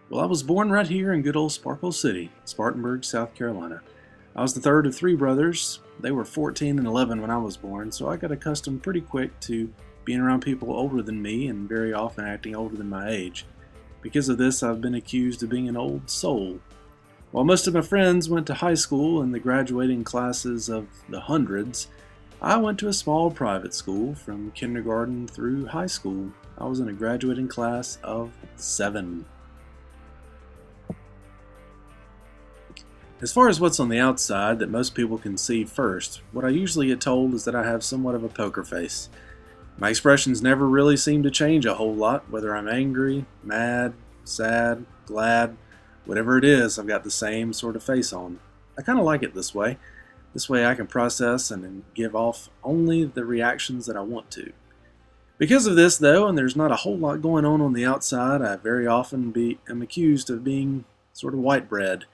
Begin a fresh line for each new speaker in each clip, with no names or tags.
Well, I was born right here in good old Sparkle City, Spartanburg, South Carolina. I was the third of three brothers. They were 14 and 11 when I was born, so I got accustomed pretty quick to being around people older than me and very often acting older than my age. Because of this, I've been accused of being an old soul. While most of my friends went to high school and the graduating classes of the hundreds, I went to a small private school from kindergarten through high school. I was in a graduating class of 7. As far as what's on the outside that most people can see first, what I usually get told is that I have somewhat of a poker face. My expressions never really seem to change a whole lot, whether I'm angry, mad, sad, glad, whatever it is, I've got the same sort of face on. I kind of like it this way. This way I can process and give off only the reactions that I want to. Because of this though, and there's not a whole lot going on the outside, I very often am accused of being sort of white bread.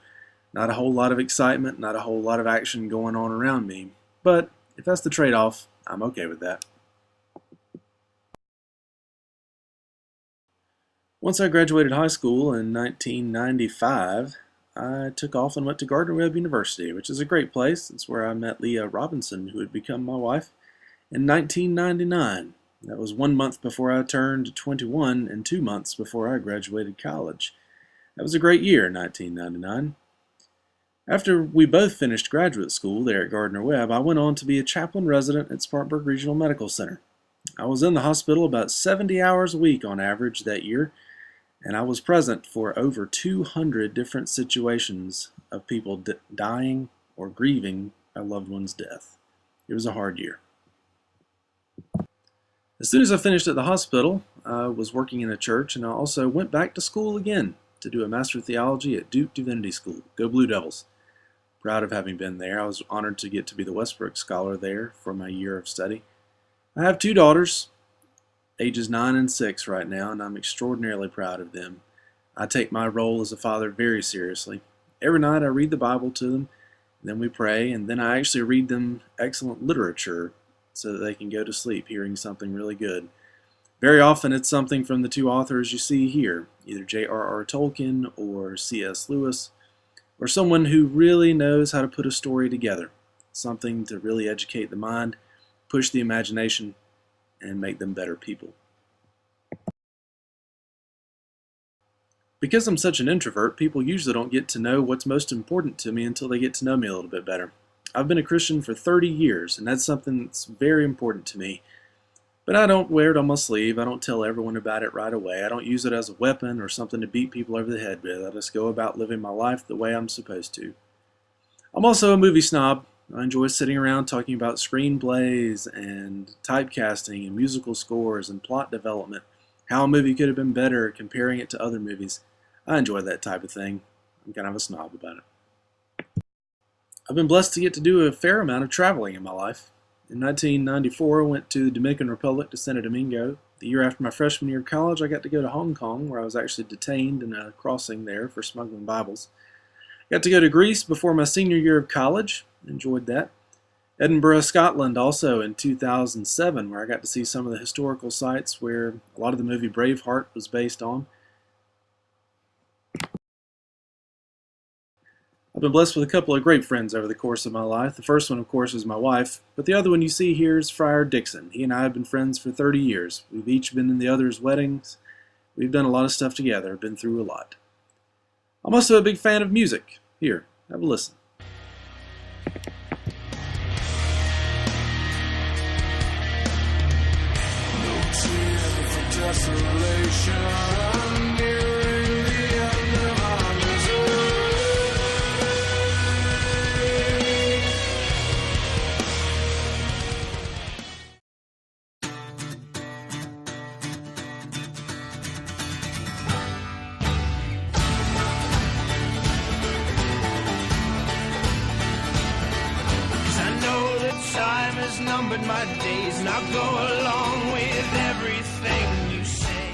Not a whole lot of excitement, not a whole lot of action going on around me. But if that's the trade-off, I'm okay with that. Once I graduated high school in 1995, I took off and went to Gardner-Webb University, which is a great place. It's where I met Leah Robinson, who would become my wife, in 1999. That was 1 month before I turned 21 and 2 months before I graduated college. That was a great year, 1999. After we both finished graduate school there at Gardner-Webb, I went on to be a chaplain resident at Spartanburg Regional Medical Center. I was in the hospital about 70 hours a week on average that year, and I was present for over 200 different situations of people dying or grieving a loved one's death. It was a hard year. As soon as I finished at the hospital, I was working in a church, and I also went back to school again to do a Master of Theology at Duke Divinity School. Go Blue Devils. Proud of having been there. I was honored to get to be the Westbrook Scholar there for my year of study. I have 2 daughters, ages 9 and 6 right now, and I'm extraordinarily proud of them. I take my role as a father very seriously. Every night I read the Bible to them, then we pray, and then I actually read them excellent literature so that they can go to sleep hearing something really good. Very often it's something from the 2 authors you see here, either J.R.R. Tolkien or C.S. Lewis, or someone who really knows how to put a story together, something to really educate the mind, push the imagination, and make them better people. Because I'm such an introvert, people usually don't get to know what's most important to me until they get to know me a little bit better. I've been a Christian for 30 years, and that's something that's very important to me. But I don't wear it on my sleeve. I don't tell everyone about it right away. I don't use it as a weapon or something to beat people over the head with. I just go about living my life the way I'm supposed to. I'm also a movie snob. I enjoy sitting around talking about screenplays and typecasting and musical scores and plot development, how a movie could have been better, comparing it to other movies. I enjoy that type of thing. I'm kind of a snob about it. I've been blessed to get to do a fair amount of traveling in my life. In 1994, I went to the Dominican Republic to Santo Domingo. The year after my freshman year of college, I got to go to Hong Kong, where I was actually detained in a crossing there for smuggling Bibles. Got to go to Greece before my senior year of college. Enjoyed that. Edinburgh, Scotland also in 2007, where I got to see some of the historical sites where a lot of the movie Braveheart was based on. I've been blessed with a couple of great friends over the course of my life. The first one, of course, is my wife, but the other one you see here is Friar Dixon. He and I have been friends for 30 years. We've each been in the other's weddings. We've done a lot of stuff together, been through a lot. I'm also a big fan of music. Here, have a listen. No tears for desolation, nearing the end of our misery. Time has numbered my days, and I'll go along with everything you say.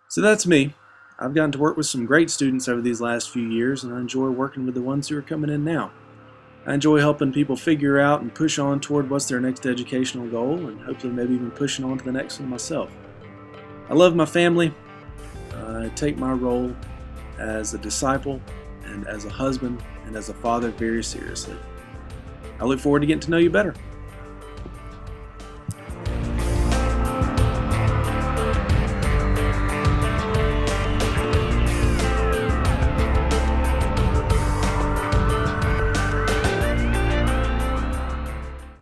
So that's me. I've gotten to work with some great students over these last few years, and I enjoy working with the ones who are coming in now. I enjoy helping people figure out and push on toward what's their next educational goal, and hopefully maybe even pushing on to the next one myself. I love my family. I I take my role as a disciple and as a husband and as a father very seriously. I look forward to getting to know you better.